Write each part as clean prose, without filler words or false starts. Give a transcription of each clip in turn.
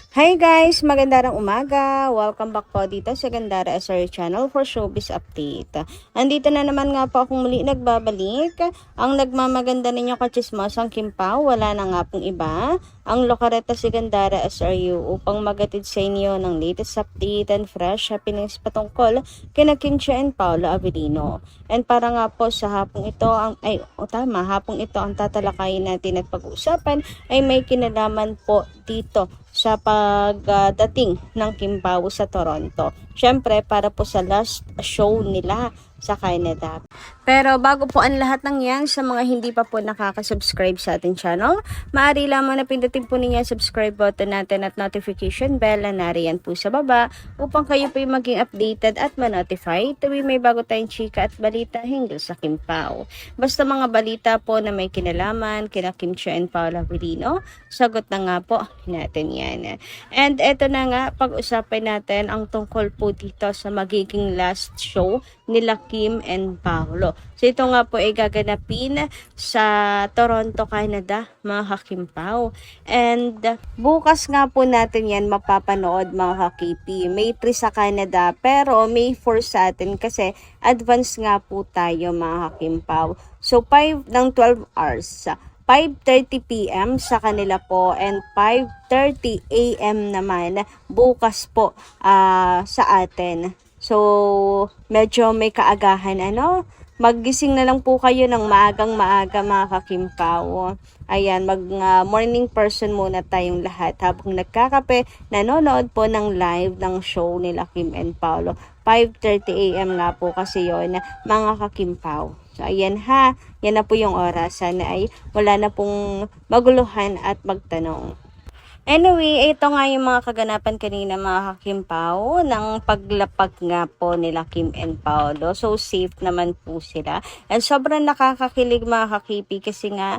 Hi guys! Magandang umaga! Welcome back po dito sa Gandara SR Channel for Showbiz Update. Andito na naman nga po akong muli nagbabalik. Ang nagmamaganda ninyo kachismosang Kim Pao, wala na nga pong iba. Ang lokareta si Gandara SRU upang magatid sa inyo ng latest update and fresh happenings patungkol kina Kim Chiu and Paolo Avellino. And para nga po sa hapong ito, hapong ito ang tatalakayin natin at pag-uusapan ay may kinalaman po dito sa pagdating ng Kim Pao sa Toronto. Siyempre, para po sa last show nila sa Canada. Pero bago po ang lahat ng yan, sa mga hindi pa po nakaka-subscribe sa ating channel, maaari lamang na pindutin po ninyo ang subscribe button natin at notification bell na nariyan po sa baba upang kayo po maging updated at ma-notify tuwing may bago tayong chika at balita hinggil sa Kim Pao. Basta mga balita po na may kinalaman kina Kim Chiu and Paolo Avellino, sagot na nga po natin yan. And eto na nga, pag-usapan natin ang tungkol po dito sa magiging last show nila Kim and Paolo. So ito nga po ay gaganapin sa Toronto, Canada, mga ka-Kim Pao. And bukas nga po natin yan mapapanood, mga ka-KP. May 3 sa Canada pero may 4 sa atin kasi advance nga po tayo, mga ka-Kim Pao. So 5 ng 12 hours. 5:30 PM sa kanila po and 5:30 AM naman bukas po sa atin. So, medyo may kaagahan, Maggising na lang po kayo ng maagang-maaga, mga ka-Kim Pao. Ayan, morning person muna tayong lahat habang nagkakape, nanonood po ng live ng show nila Kim and Paolo. 5:30 AM nga po kasi yon, mga ka-Kim Pao. So, ayan ha, yan na po yung oras. Sana ay wala na pong maguluhan at magtanong. Anyway, ito nga yung mga kaganapan kanina, mga ka-Kim Pao, ng paglapag nga po nila Kim and Paolo. So, safe naman po sila. And sobrang nakakakilig, mga ka-KP, kasi nga,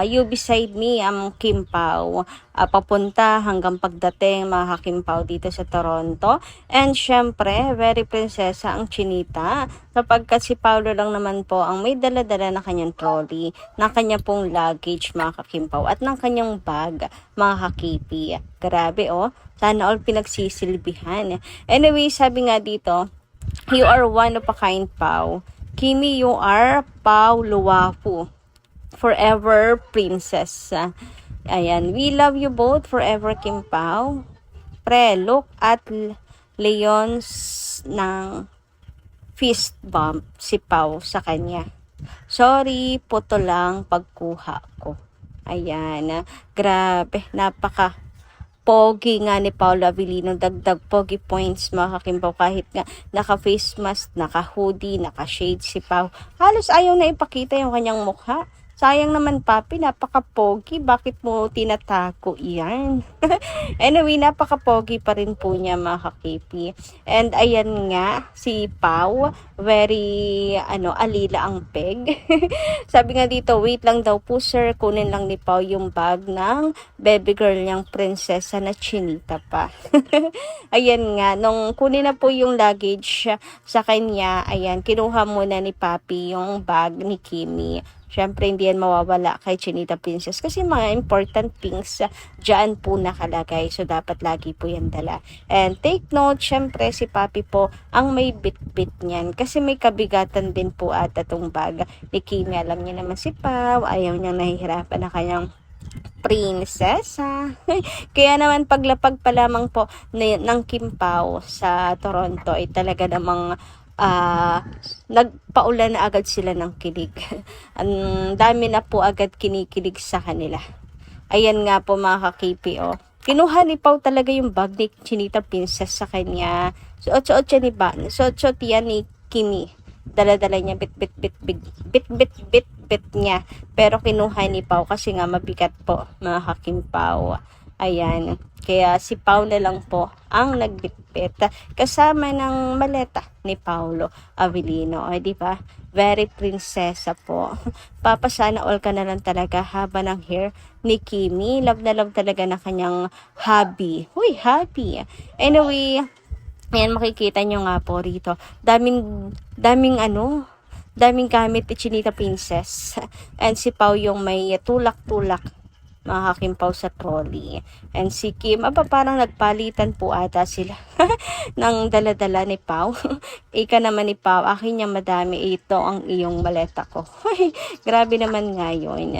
you beside me, ang Kim Pao, papunta hanggang pagdating, mga ka-Kim Pao, dito sa Toronto. And syempre, very prinsesa ang Chinita, sapagkat si Paolo lang naman po ang may dala-dala na kanyang trolley, na kanya pong luggage, mga ka-Kim Pao, at ng kanyang bag, mga ka-KP. Grabe, sana all pinagsisilbihan. Anyway, sabi nga dito, you are one of a kind, Pao. Kimi, you are Pao Luwafu. Forever princess. Ayan, we love you both forever, Kim Pao. Pre, look at Leon's ng fist bump si Pao sa kanya. Sorry, puto lang pagkuha ko. Ayan, grabe, napaka pogi nga ni Paolo Avellino, dagdag pogi points, mga ka-Kim Pao, kahit nga naka-face mask, naka-hoodie, naka-shade si Pao. Halos ayaw na ipakita yung kanyang mukha. Sayang naman, papi, napaka-pogi. Bakit mo tinatago yan? Anyway, napaka-pogi pa rin po niya, mga ka-KP. And ayan nga, si Pao, very, alila ang peg. Sabi nga dito, wait lang daw po sir, kunin lang ni Pao yung bag ng baby girl niyang prinsesa na Chinita pa. Ayan nga, nung kunin na po yung luggage sa kanya, ayan, kinuha muna ni Papi yung bag ni Kimi. Siyempre, hindi yan mawawala kay Chinita Princess kasi mga important things dyan po nakalagay. So, dapat lagi po yan dala. And take note, siyempre, si Papi po ang may bit-bit niyan. Kasi may kabigatan din po ata itong bag ni Kimi. Alam niya naman si Pao, ayaw niyang nahihirapan na kanyang prinsesa. Kaya naman paglapag pa lamang po ng Kim Pao sa Toronto ay talaga namang nagpaulan na agad sila ng kilig. Ang dami na po agad kinikilig sa kanila. Ayan nga po, mga ka-KP, kinuha ni Pao talaga yung bag ni Chinita Princess sa kanya. Suot-suot siya ni suot-suot yan ni Kimi. Dala-dala niya, bit niya. Pero kinuha ni Pao kasi nga mabigat po, mga ka-Kim Pao. Ayan. Kaya si Pao na lang po ang nagbitbit kasama ng maleta ni Paolo Avellino. O, di ba? Very prinsesa po. Papasana all ka na lang talaga haba ng hair ni Kimi. Love na love talaga na kanyang hobby. Uy, hobby. Anyway, ayan, makikita nyo nga po rito. Daming gamit ni Chinita Princess. And si Pao yung may tulak-tulak mga kakimpaw, sa trolley. And si Kim, parang nagpalitan po ata sila ng dala-dala ni Pao. Ika naman ni Pao, akin niya madami, ito ang iyong maleta ko. Grabe naman nga yun.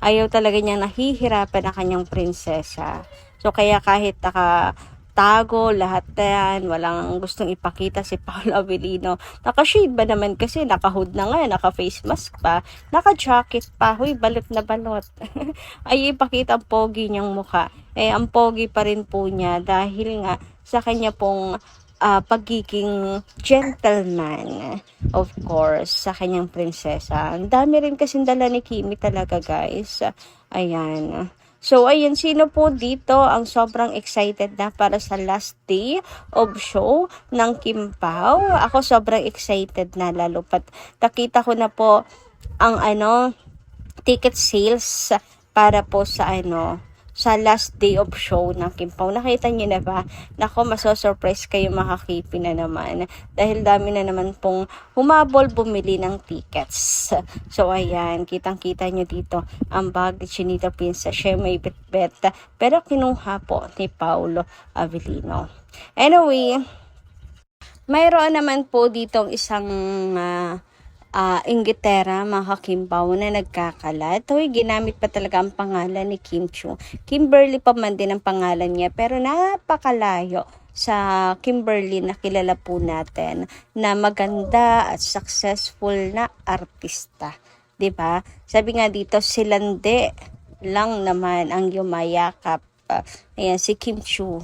Ayaw talaga niya, nahihirapan ang kanyang prinsesa. So kaya kahit tago lahat yan, walang gustong ipakita si Paolo Avellino. Naka-shade ba naman kasi, naka-hood na nga, naka-face mask pa, naka-jacket pa, huy, balot na balot. Ay ipakita ang pogi niyang mukha. Ang pogi pa rin po niya dahil nga sa kanya pong pagiging gentleman, of course, sa kanyang prinsesa. Ang dami rin kasing dala ni Kimi talaga, guys. Ayan. So, ayun, sino po dito ang sobrang excited na para sa last day of show ng Kim Pao? Ako sobrang excited na, lalo pat nakita ko na po ang ticket sales para po sa last day of show ng Kim Pao. Nakita niyo na ba? Nako, maso-surprise kayo, makakipi na naman. Dahil dami na naman pong humabol bumili ng tickets. So, ayan, kitang-kita niyo dito ang bag ni Chinita Princess. Siya may bet-bet, pero kinuha po ni Paolo Avellino. Anyway, mayroon naman po ditong isang Inggitera, mga kakimpaw, na nagkakalat. Hoy, ginamit pa talaga ang pangalan ni Kim Chu. Kimberly pa man din ang pangalan niya, pero napakalayo sa Kimberly na kilala po natin na maganda at successful na artista. 'Di ba? Sabi nga dito, silande lang naman ang yumayakap. Ayan, si Kim Chu.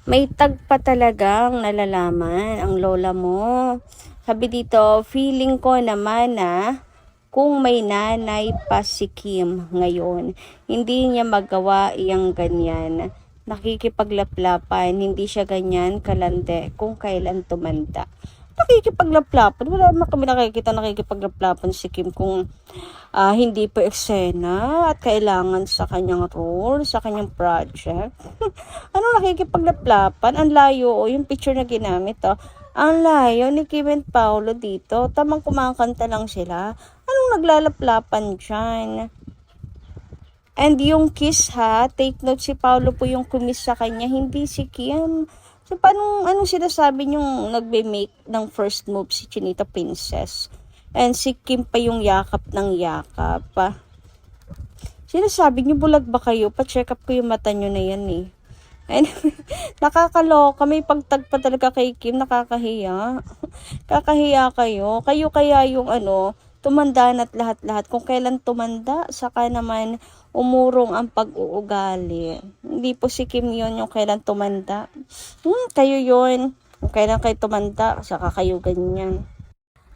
May tag pa talagang nalalaman ang lola mo. Sabi dito, feeling ko naman na kung may nanay pa si Kim ngayon, hindi niya magawa iyang ganyan. Nakikipaglaplapan, hindi siya ganyan kalande kung kailan tumanda. Nakikipaglaplapan, wala naman kami nakikipaglaplapan si Kim kung hindi pa eksena at kailangan sa kanyang role, sa kanyang project. Ano nakikipaglaplapan? Ang layo, yung picture na ginamit, ang layo ni Kim and Paolo dito. Tamang kumakanta lang sila. Anong naglalaplapan dyan? And yung kiss, take note, si Paolo po yung kumiss sa kanya, hindi si Kim. So, anong sinasabi yung nagbe-make ng first move si Chinita Princess? And si Kim pa yung yakap ng yakap. Sinasabi niyo, bulag ba kayo? Pa-check up ko yung mata nyo na yan eh. And, nakakaloka, may pagtagpa talaga kay Kim, nakakahiya. Kakahiya kayo. Kayo kaya yung tumanda na't lahat-lahat. Kung kailan tumanda, saka naman umurong ang pag-uugali. Hindi po si Kim yun yung kailan tumanda. Kayo yun. Kung kailan kayo tumanda, saka kayo ganyan.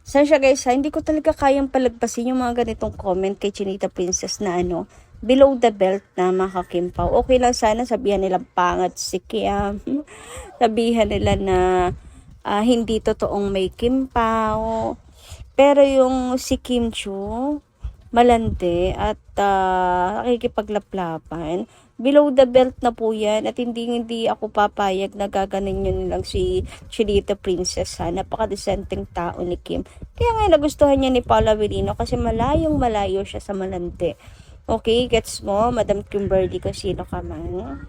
So siya guys, hindi ko talaga kayang palagpasin yung mga ganitong comment kay Chinita Princess na below the belt na, mga kakimpaw. Okay lang sana sabihan nila pangat si Kim. Sabihan nila na hindi totoong may kimpaw. Pero yung si Kim Chu, malandi at nakikipaglaplapan. Below the belt na po yan at hindi ako papayag na gaganin yun lang si Chinita Princess. Napaka-decenteng tao ni Kim. Kaya nga nagustuhan niya ni Paolo Avellino kasi malayong malayo siya sa malandi. Okay, gets mo, Madam Kimberly, kung sino ka man.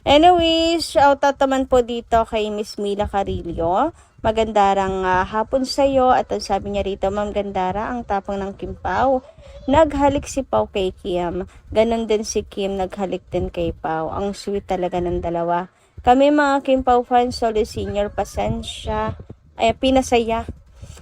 Anyways, shout out naman po dito kay Miss Mila Carillo. Magandarang hapon sa'yo. At ang sabi niya rito, Ma'am Gandara, ang tapang ng Kim Pao. Naghalik si Pao kay Kim. Ganon din si Kim, naghalik din kay Pao. Ang sweet talaga ng dalawa. Kami mga Kim Pao fans, solid senior, pasensya. Pinasaya.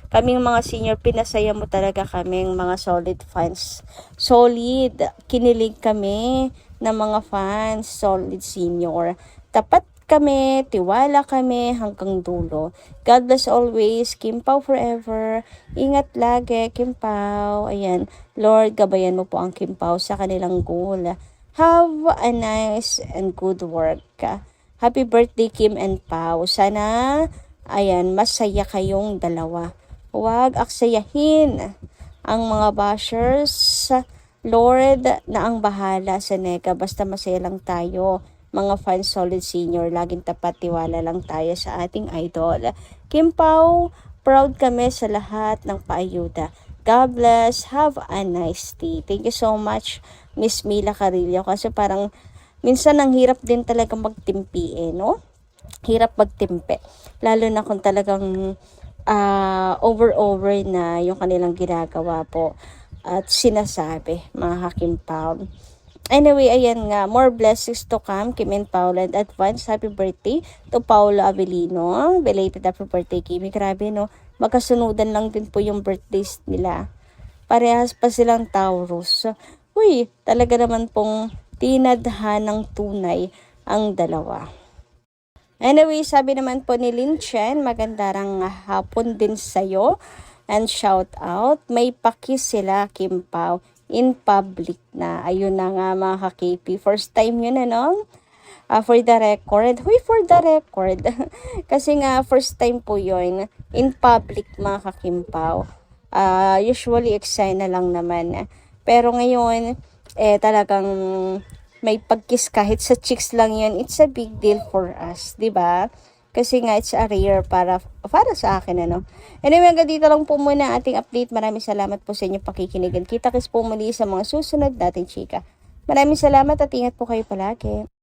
Kaming mga senior, pinasaya mo talaga kaming mga solid fans. Solid. Kinilig kami ng mga fans, solid senior. Tapat kami, tiwala kami hanggang dulo. God bless always, Kim Pao forever. Ingat lagi, Kim Pao. Ayan, Lord, gabayan mo po ang Kim Pao sa kanilang goal. Have a nice and good work. Happy birthday, Kim and Pao. Sana, ayan, masaya kayong dalawa. Huwag aksayahin ang mga bashers. Lord na ang bahala sa nega. Basta masaya lang tayo. Mga fans, solid senior, laging tapat, tiwala lang tayo sa ating idol. Kim Pao, proud kami sa lahat ng paayuda. God bless. Have a nice day. Thank you so much, Miss Mila Carillo. Kasi parang minsan ang hirap din talaga magtimpi no? Hirap magtimpe. Lalo na kung talagang over na yung kanilang ginagawa po at sinasabi, mga Hakimpaw. Anyway, ayan nga, more blessings to come, Kim and Paula, and advance happy birthday to Paula Avellino. Belated happy birthday, Kimi. Grabe, no? Magkasunudan lang din po yung birthdays nila. Parehas pa silang Taurus. Uy, talaga naman pong tinadhanang tunay ang dalawa. Anyway, sabi naman po ni Lin Chen, magandang hapon din sa'yo. And shout out, may pakis sila, Kim Pao, in public na. Ayun na nga mga ka-KP. First time yun, ano? For the record. Huy, for the record. Kasi nga, first time po yun. In public, mga ka-Kimpaw. Usually, eksena lang naman. Pero ngayon, talagang may pagkiss kahit sa chicks lang yun. It's a big deal for us, di ba? Kasi nga, it's a rare para sa akin, ano. Anyway, hanggang dito lang po muna ating update. Maraming salamat po sa inyong pakikinigan. Kita-kits po muli sa mga susunod nating chika. Maraming salamat at ingat po kayo palagi.